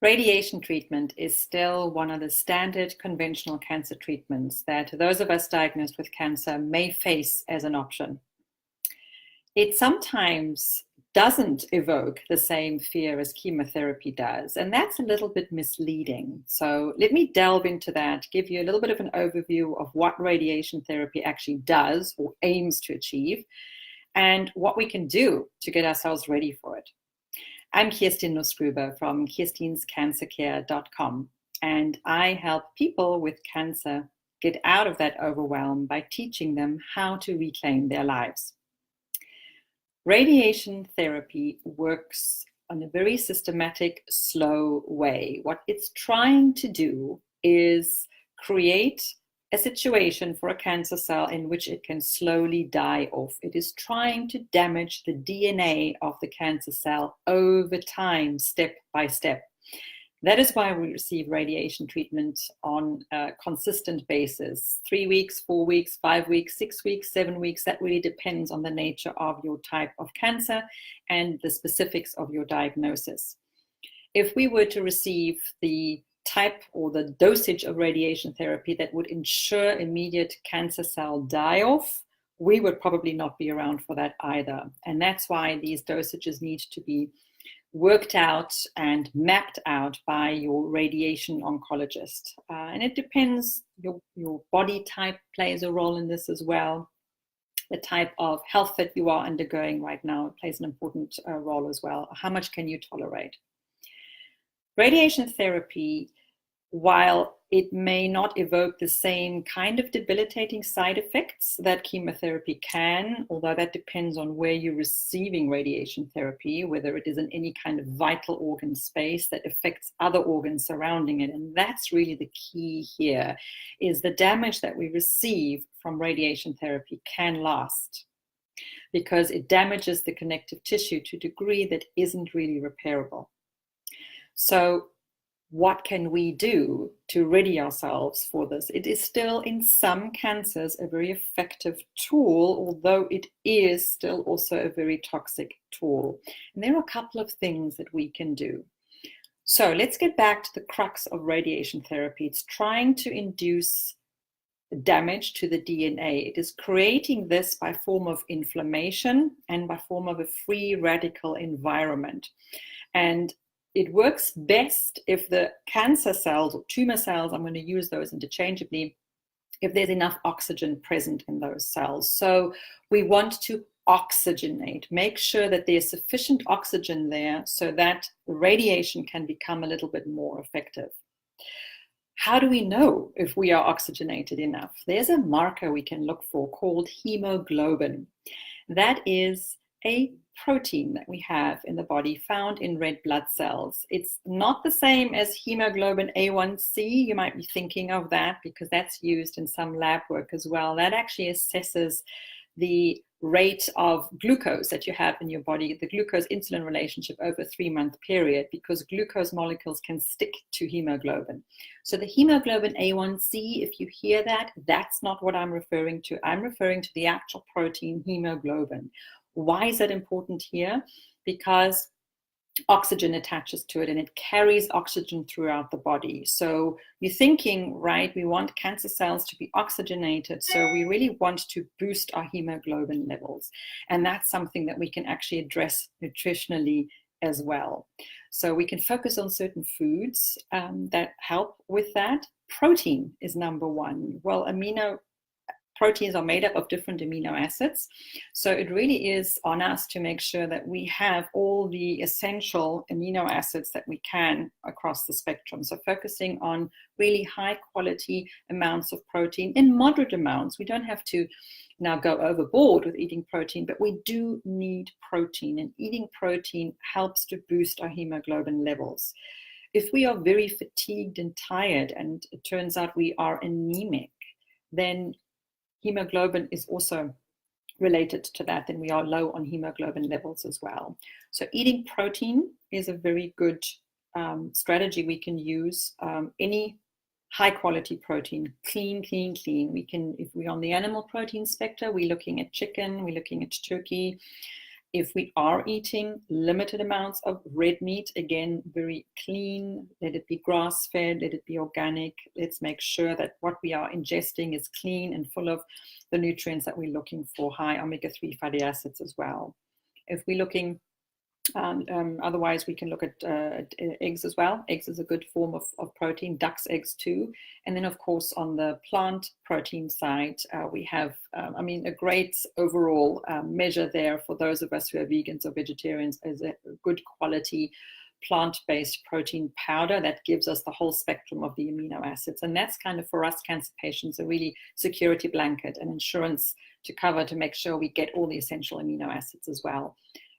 Radiation treatment is still one of the standard conventional cancer treatments that those of us diagnosed with cancer may face as an option. It sometimes doesn't evoke the same fear as chemotherapy does, and that's a little bit misleading. So let me delve into that, give you a little bit of an overview of what radiation therapy actually does or aims to achieve, and what we can do to get ourselves ready for it. I'm Kirstin Nussgruber from Kirstin'sCancerCare.com, and I help people with cancer get out of that overwhelm by teaching them how to reclaim their lives. Radiation therapy works in a very systematic, slow way. What it's trying to do is create a situation for a cancer cell in which it can slowly die off. It is trying to damage the DNA of the cancer cell over time, step by step. That is why we receive radiation treatment on a consistent basis. 3 weeks, 4 weeks, 5 weeks, 6 weeks, 7 weeks. That really depends on the nature of your type of cancer and the specifics of your diagnosis. If we were to receive the type or the dosage of radiation therapy that would ensure immediate cancer cell die-off, we would probably not be around for that either. And that's why these dosages need to be worked out and mapped out by your radiation oncologist. And it depends, your body type plays a role in this as well. The type of health that you are undergoing right now plays an important role as well. How much can you tolerate? Radiation therapy, while it may not evoke the same kind of debilitating side effects that chemotherapy can, although that depends on where you're receiving radiation therapy, whether it is in any kind of vital organ space that affects other organs surrounding it. And that's really the key here, is the damage that we receive from radiation therapy can last, because it damages the connective tissue to a degree that isn't really repairable. So what can we do to ready ourselves for this? It is still, in some cancers, a very effective tool, although it is still also a very toxic tool. And there are a couple of things that we can do. So let's get back to the crux of radiation therapy. It's trying to induce damage to the DNA. It is creating this by form of inflammation and by form of a free radical environment. And it works best if the cancer cells or tumor cells, I'm going to use those interchangeably, if there's enough oxygen present in those cells. So we want to oxygenate, make sure that there's sufficient oxygen there so that the radiation can become a little bit more effective. How do we know if we are oxygenated enough? There's a marker we can look for called hemoglobin. That is a protein that we have in the body found in red blood cells. It's not the same as hemoglobin A1C. You might be thinking of that because that's used in some lab work as well. That actually assesses the rate of glucose that you have in your body, the glucose-insulin relationship over a 3-month period, because glucose molecules can stick to hemoglobin. So the hemoglobin A1C, if you hear that, that's not what I'm referring to. I'm referring to the actual protein hemoglobin. Why is that important here? Because oxygen attaches to it and it carries oxygen throughout the body. So you're thinking, right, we want cancer cells to be oxygenated. So we really want to boost our hemoglobin levels. And that's something that we can actually address nutritionally as well. So we can focus on certain foods that help with that. Protein is number one. Well, proteins are made up of different amino acids. So it really is on us to make sure that we have all the essential amino acids that we can across the spectrum. So focusing on really high quality amounts of protein in moderate amounts. We don't have to now go overboard with eating protein, but we do need protein, and eating protein helps to boost our hemoglobin levels. If we are very fatigued and tired and it turns out we are anemic, then hemoglobin is also related to that, and we are low on hemoglobin levels as well. So eating protein is a very good strategy we can use. Any high quality protein, clean. We can, if we're on the animal protein spectrum, we're looking at chicken, we're looking at turkey, If we are eating limited amounts of red meat, again, very clean, let it be grass-fed, let it be organic. Let's make sure that what we are ingesting is clean and full of the nutrients that we're looking for, high omega-3 fatty acids as well. If we're looking otherwise, we can look at eggs as well. Eggs is a good form of protein, duck's eggs too. And then, of course, on the plant protein side, we have, a great overall measure there for those of us who are vegans or vegetarians is a good quality plant-based protein powder that gives us the whole spectrum of the amino acids. And that's kind of, for us cancer patients, a really security blanket and insurance to cover to make sure we get all the essential amino acids as well.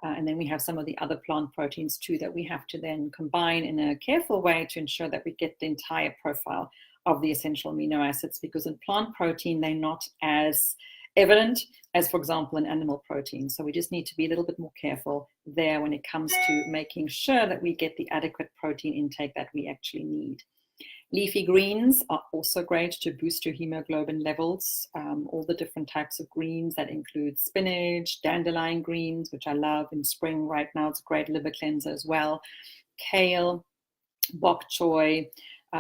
And then we have some of the other plant proteins too that we have to then combine in a careful way to ensure that we get the entire profile of the essential amino acids, because in plant protein, they're not as evident as, for example, in animal protein. So we just need to be a little bit more careful there when it comes to making sure that we get the adequate protein intake that we actually need. Leafy greens are also great to boost your hemoglobin levels. All the different types of greens that include spinach, dandelion greens, which I love in spring right now. It's a great liver cleanser as well. Kale, bok choy,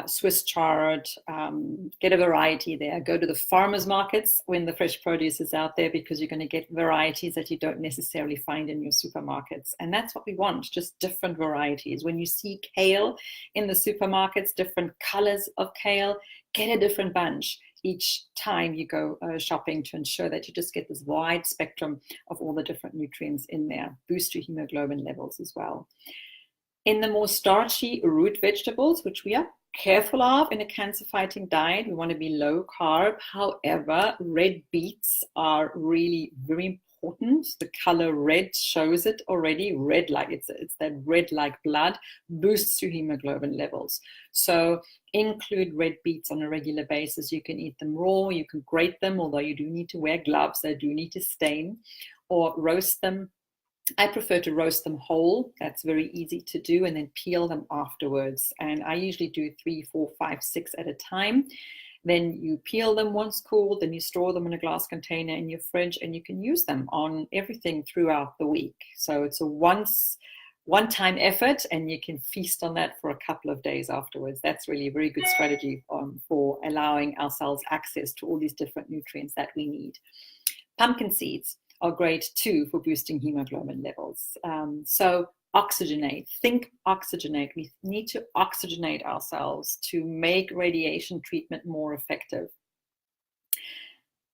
Swiss chard, get a variety there. Go to the farmers markets when the fresh produce is out there, because you're going to get varieties that you don't necessarily find in your supermarkets. And that's what we want, just different varieties. When you see kale in the supermarkets, different colors of kale, get a different bunch each time you go shopping to ensure that you just get this wide spectrum of all the different nutrients in there. Boost your hemoglobin levels as well. In the more starchy root vegetables, which we are careful of in a cancer fighting diet, we want to be low carb. However, red beets are really very important. The color red shows it already. Red, like it's that red like blood, boosts your hemoglobin levels. So include red beets on a regular basis. You can eat them raw, you can grate them, although you do need to wear gloves, they do need to stain, or roast them. I prefer to roast them whole. That's very easy to do, and then peel them afterwards. And I usually do 3, 4, 5, 6 at a time. Then you peel them once cooled, then you store them in a glass container in your fridge, and you can use them on everything throughout the week. So it's a one-time effort, and you can feast on that for a couple of days afterwards. That's really a very good strategy for allowing our cells access to all these different nutrients that we need. Pumpkin seeds are great too for boosting hemoglobin levels. So oxygenate, think oxygenate. We need to oxygenate ourselves to make radiation treatment more effective.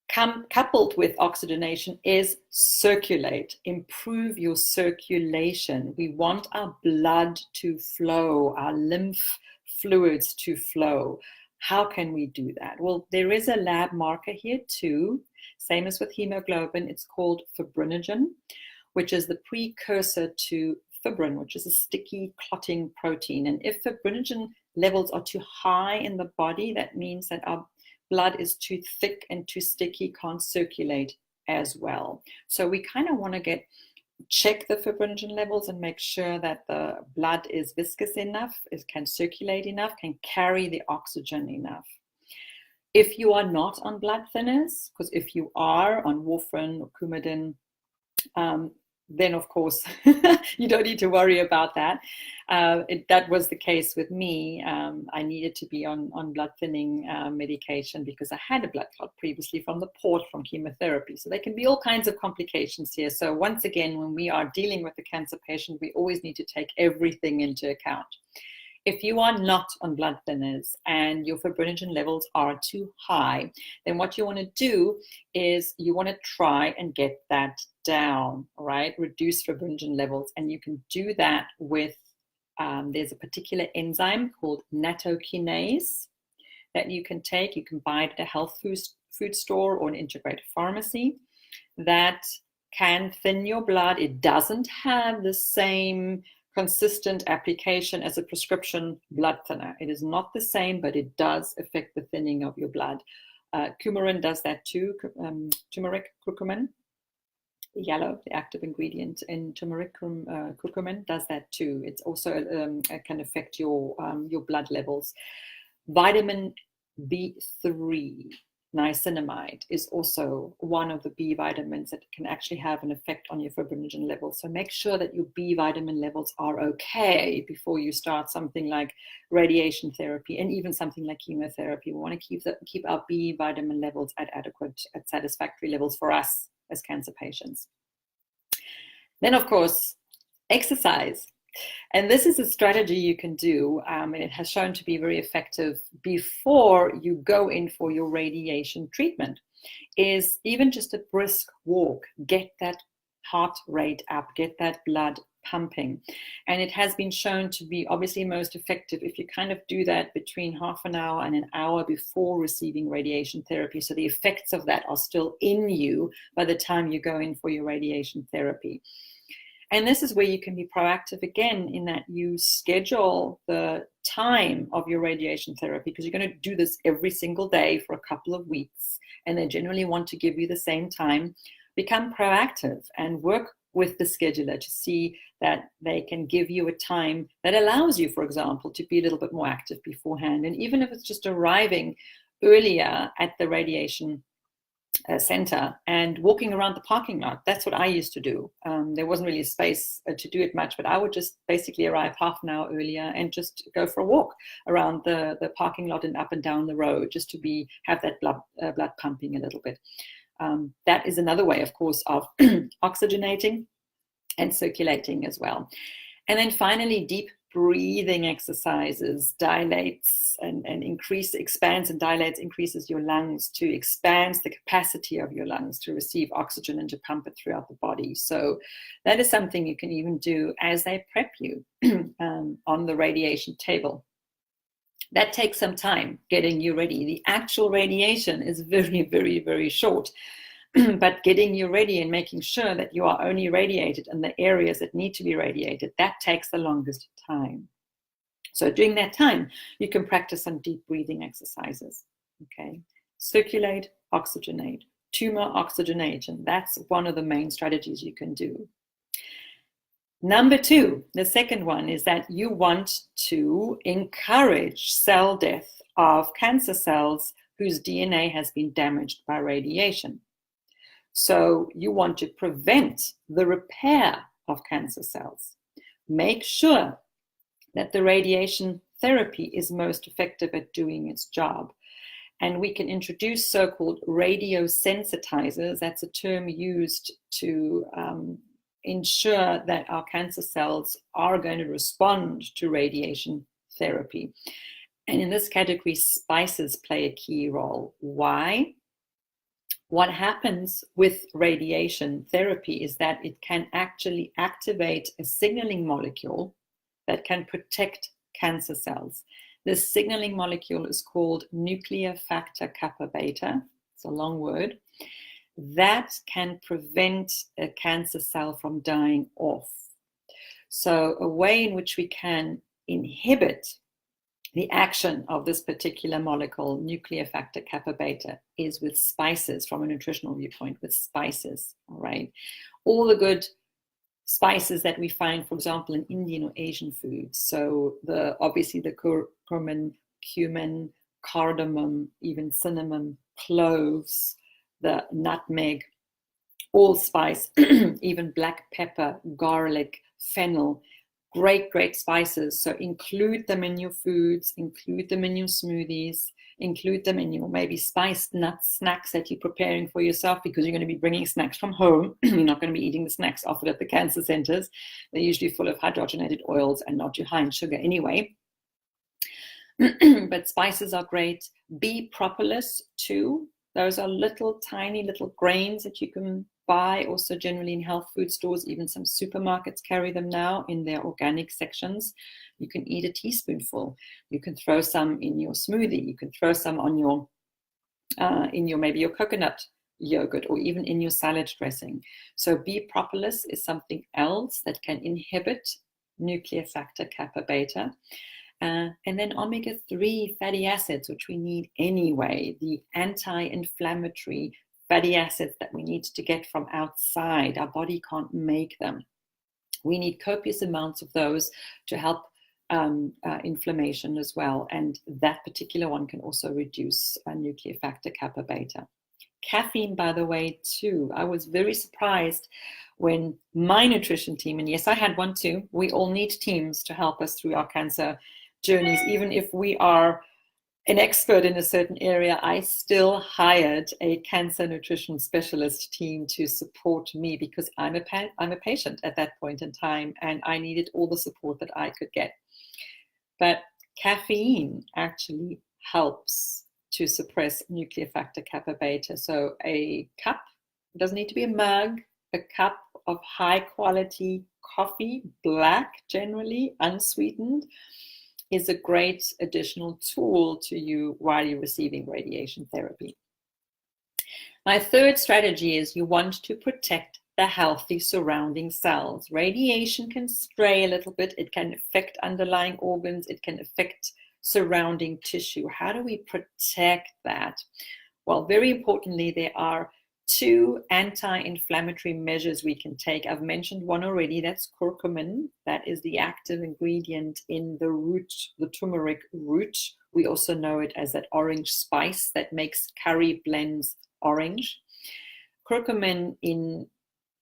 Coupled with oxygenation is circulate, improve your circulation. We want our blood to flow, our lymph fluids to flow. How can we do that? Well, there is a lab marker here too. Same as with hemoglobin, it's called fibrinogen, which is the precursor to fibrin, which is a sticky clotting protein. And if fibrinogen levels are too high in the body, that means that our blood is too thick and too sticky, can't circulate as well. So we kind of want to check the fibrinogen levels and make sure that the blood is viscous enough, it can circulate enough, can carry the oxygen enough. If you are not on blood thinners, because if you are on warfarin or Coumadin, then of course you don't need to worry about that. That was the case with me. I needed to be on blood thinning medication because I had a blood clot previously from the port from chemotherapy. So there can be all kinds of complications here. So once again, when we are dealing with a cancer patient, we always need to take everything into account. If you are not on blood thinners and your fibrinogen levels are too high, then what you want to do is you want to try and get that down, right? Reduce fibrinogen levels. And you can do that with, there's a particular enzyme called nattokinase that you can take. You can buy it at a health food store or an integrated pharmacy that can thin your blood. It doesn't have the same consistent application as a prescription blood thinner. It is not the same, but it does affect the thinning of your blood. Coumarin does that too. Turmeric curcumin, the yellow, the active ingredient in turmeric curcumin does that too. It's also can affect your blood levels. Vitamin B3 niacinamide is also one of the B vitamins that can actually have an effect on your fibrinogen levels. So make sure that your B vitamin levels are okay before you start something like radiation therapy and even something like chemotherapy. We want to keep our B vitamin levels at adequate, at satisfactory levels for us as cancer patients. Then, of course, exercise. And this is a strategy you can do, and it has shown to be very effective before you go in for your radiation treatment, is even just a brisk walk. Get that heart rate up, get that blood pumping. And it has been shown to be obviously most effective if you kind of do that between half an hour and an hour before receiving radiation therapy. So the effects of that are still in you by the time you go in for your radiation therapy. And this is where you can be proactive again, in that you schedule the time of your radiation therapy, because you're going to do this every single day for a couple of weeks, and they generally want to give you the same time. Become proactive and work with the scheduler to see that they can give you a time that allows you, for example, to be a little bit more active beforehand. And even if it's just arriving earlier at the radiation center and walking around the parking lot. That's what I used to do. There wasn't really a space to do it much, but I would just basically arrive half an hour earlier and just go for a walk around the parking lot and up and down the road, just to have that blood pumping a little bit. That is another way, of course, of oxygenating and circulating as well. And then finally, deep breathing exercises expands and dilates, increases your lungs, to expand the capacity of your lungs to receive oxygen and to pump it throughout the body. So that is something you can even do as they prep you on the radiation table. That takes some time getting you ready. The actual radiation is very, very, very short. But getting you ready and making sure that you are only radiated in the areas that need to be radiated, that takes the longest time. So during that time, you can practice some deep breathing exercises. Okay, circulate, oxygenate, tumor oxygenation. That's one of the main strategies you can do. Number two, the second one, is that you want to encourage cell death of cancer cells whose DNA has been damaged by radiation. So you want to prevent the repair of cancer cells. Make sure that the radiation therapy is most effective at doing its job. And we can introduce so-called radiosensitizers. That's a term used to ensure that our cancer cells are going to respond to radiation therapy. And in this category, spices play a key role. Why? What happens with radiation therapy is that it can actually activate a signaling molecule that can protect cancer cells. This signaling molecule is called nuclear factor kappa beta. It's a long word. That can prevent a cancer cell from dying off. So a way in which we can inhibit the action of this particular molecule, nuclear factor kappa beta, is with spices, from a nutritional viewpoint, with spices, all right? All the good spices that we find, for example, in Indian or Asian foods. So obviously the curcumin, cumin, cardamom, even cinnamon, cloves, the nutmeg, allspice, even black pepper, garlic, fennel. Great spices. So include them in your foods, include them in your smoothies, include them in your maybe spiced nut snacks that you're preparing for yourself, because you're going to be bringing snacks from home. You're not going to be eating the snacks offered at the cancer centers. They're usually full of hydrogenated oils and not too high in sugar anyway. But spices are great. Bee propolis too. Those are tiny little grains that you can buy also generally in health food stores. Even some supermarkets carry them now in their organic sections. You can eat a teaspoonful. You can throw some in your smoothie. You can throw some on your maybe your coconut yogurt, or even in your salad dressing. So bee propolis is something else that can inhibit nuclear factor kappa beta. And then omega-3 fatty acids, which we need anyway, the anti-inflammatory fatty acids that we need to get from outside. Our body can't make them. We need copious amounts of those to help inflammation as well. And that particular one can also reduce nuclear factor kappa beta. Caffeine, by the way, too. I was very surprised when my nutrition team, and yes, I had one too, we all need teams to help us through our cancer journeys. Even if we are an expert in a certain area, I still hired a cancer nutrition specialist team to support me because I'm a patient at that point in time, and I needed all the support that I could get. But caffeine actually helps to suppress nuclear factor kappa beta. So a cup, it doesn't need to be a mug, a cup of high quality coffee, black generally, unsweetened, is a great additional tool to you while you're receiving radiation therapy. My third strategy is you want to protect the healthy surrounding cells. Radiation can stray a little bit. It can affect underlying organs. It can affect surrounding tissue. How do we protect that? Well, very importantly, there are 2 anti-inflammatory measures we can take. I've mentioned one already, that's curcumin. That is the active ingredient in the root, the turmeric root. We also know it as that orange spice that makes curry blends orange. Curcumin in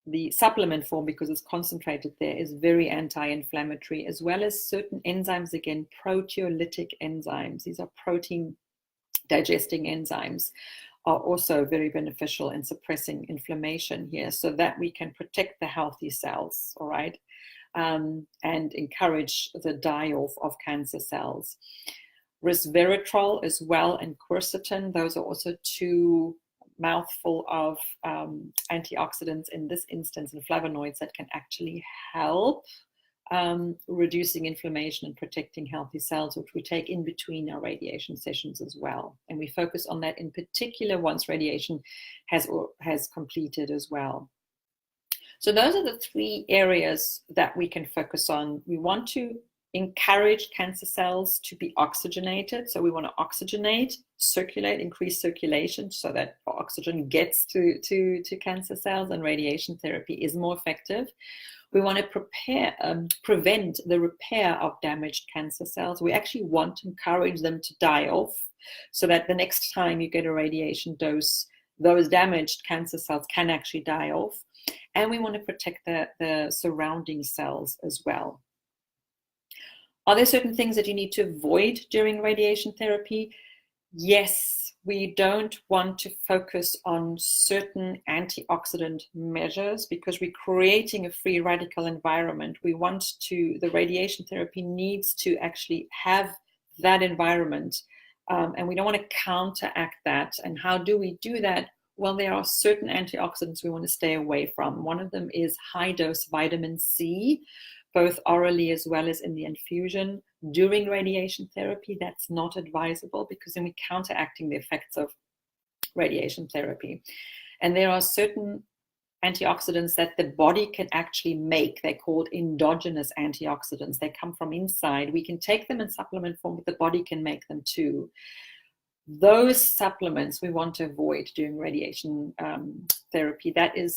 the supplement form, because it's concentrated there, is very anti-inflammatory, as well as certain enzymes, again, proteolytic enzymes. These are protein digesting enzymes, are also very beneficial in suppressing inflammation here, so that we can protect the healthy cells, all right, and encourage the die-off of cancer cells. Resveratrol as well, and quercetin, those are also 2 mouthful of antioxidants, in this instance, and flavonoids that can actually help reducing inflammation and protecting healthy cells, which we take in between our radiation sessions as well. And we focus on that in particular once radiation has completed as well. So those are the 3 areas that we can focus on. We want to encourage cancer cells to be oxygenated. So we want to oxygenate, circulate, increase circulation so that oxygen gets to cancer cells, and radiation therapy is more effective. We want to prevent the repair of damaged cancer cells. We actually want to encourage them to die off so that the next time you get a radiation dose, those damaged cancer cells can actually die off. And we want to protect the surrounding cells as well. Are there certain things that you need to avoid during radiation therapy? Yes, we don't want to focus on certain antioxidant measures because we're creating a free radical environment. The radiation therapy needs to actually have that environment, and we don't want to counteract that. And how do we do that? Well, there are certain antioxidants we want to stay away from. One of them is high-dose vitamin C, both orally as well as in the infusion. During radiation therapy, that's not advisable because then we're counteracting the effects of radiation therapy. And there are certain antioxidants that the body can actually make. They're called endogenous antioxidants. They come from inside. We can take them in supplement form, but the body can make them too. Those supplements we want to avoid during radiation therapy.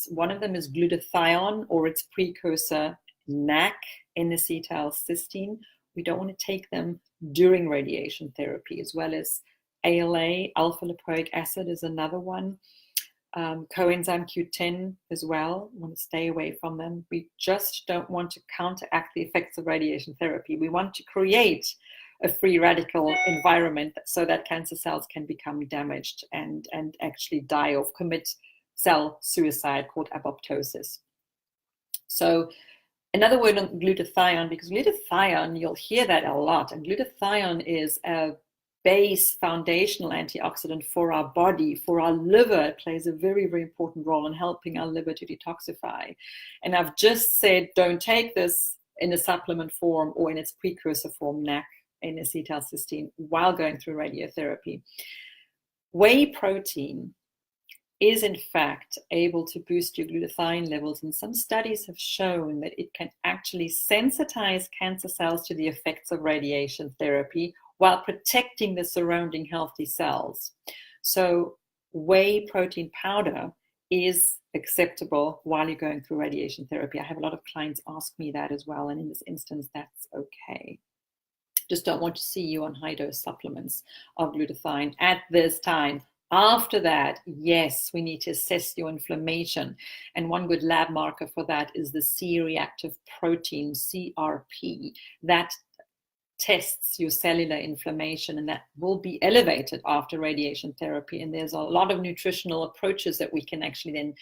One of them is glutathione, or its precursor NAC, N-acetylcysteine. We don't want to take them during radiation therapy, as well as ALA, alpha lipoic acid is another one. Coenzyme Q10 as well. We want to stay away from them. We just don't want to counteract the effects of radiation therapy. We want to create a free radical environment so that cancer cells can become damaged and actually die off, commit cell suicide called apoptosis. So another word on glutathione, because glutathione, you'll hear that a lot, and glutathione is a base foundational antioxidant for our body, for our liver. It plays a very, very important role in helping our liver to detoxify. And I've just said, don't take this in a supplement form or in its precursor form, NAC, N-acetylcysteine, while going through radiotherapy. Whey protein is in fact able to boost your glutathione levels, and some studies have shown that it can actually sensitize cancer cells to the effects of radiation therapy while protecting the surrounding healthy cells. So whey protein powder is acceptable while you're going through radiation therapy. I have a lot of clients ask me that as well, and in this instance, that's okay. Just don't want to see you on high dose supplements of glutathione at this time. After that, yes, we need to assess your inflammation. And one good lab marker for that is the C-reactive protein, CRP. That tests your cellular inflammation, and that will be elevated after radiation therapy. And there's a lot of nutritional approaches that we can actually then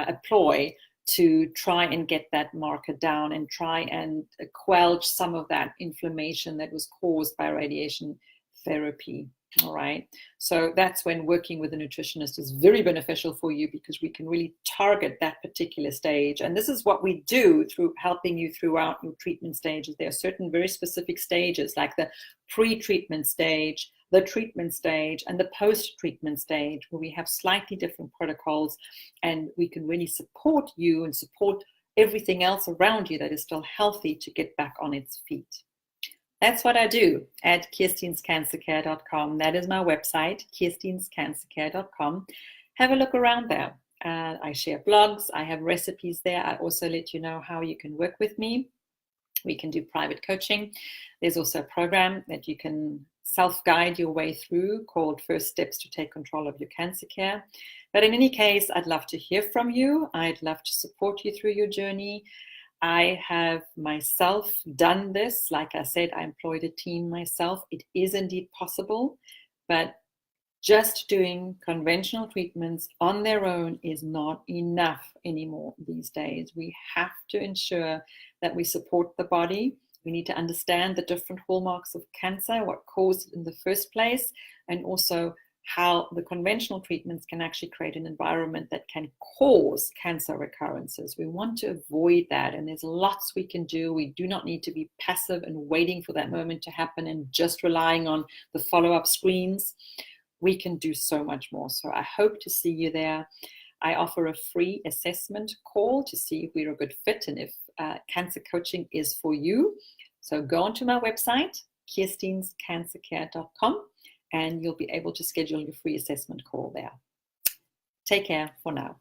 employ to try and get that marker down and try and quell some of that inflammation that was caused by radiation therapy. All right. So that's when working with a nutritionist is very beneficial for you, because we can really target that particular stage. And this is what we do through helping you throughout your treatment stages. There are certain very specific stages, like the pre-treatment stage, the treatment stage, and the post-treatment stage, where we have slightly different protocols, and we can really support you and support everything else around you that is still healthy to get back on its feet. That's what I do at Kirstin'sCancerCare.com. That is my website, Kirstin'sCancerCare.com. Have a look around there. I share blogs. I have recipes there. I also let you know how you can work with me. We can do private coaching. There's also a program that you can self-guide your way through called First Steps to Take Control of Your Cancer Care. But in any case, I'd love to hear from you. I'd love to support you through your journey. I have myself done this. Like I said, I employed a team myself. It is indeed possible, but just doing conventional treatments on their own is not enough anymore these days. We have to ensure that we support the body. We need to understand the different hallmarks of cancer, what caused it in the first place, and also how the conventional treatments can actually create an environment that can cause cancer recurrences. We want to avoid that, and there's lots we can do. We do not need to be passive and waiting for that moment to happen and just relying on the follow-up screens. We can do so much more. So I hope to see you there. I offer a free assessment call to see if we're a good fit and if cancer coaching is for you. So go onto my website, Kirstin'sCancerCare.com, and you'll be able to schedule your free assessment call there. Take care for now.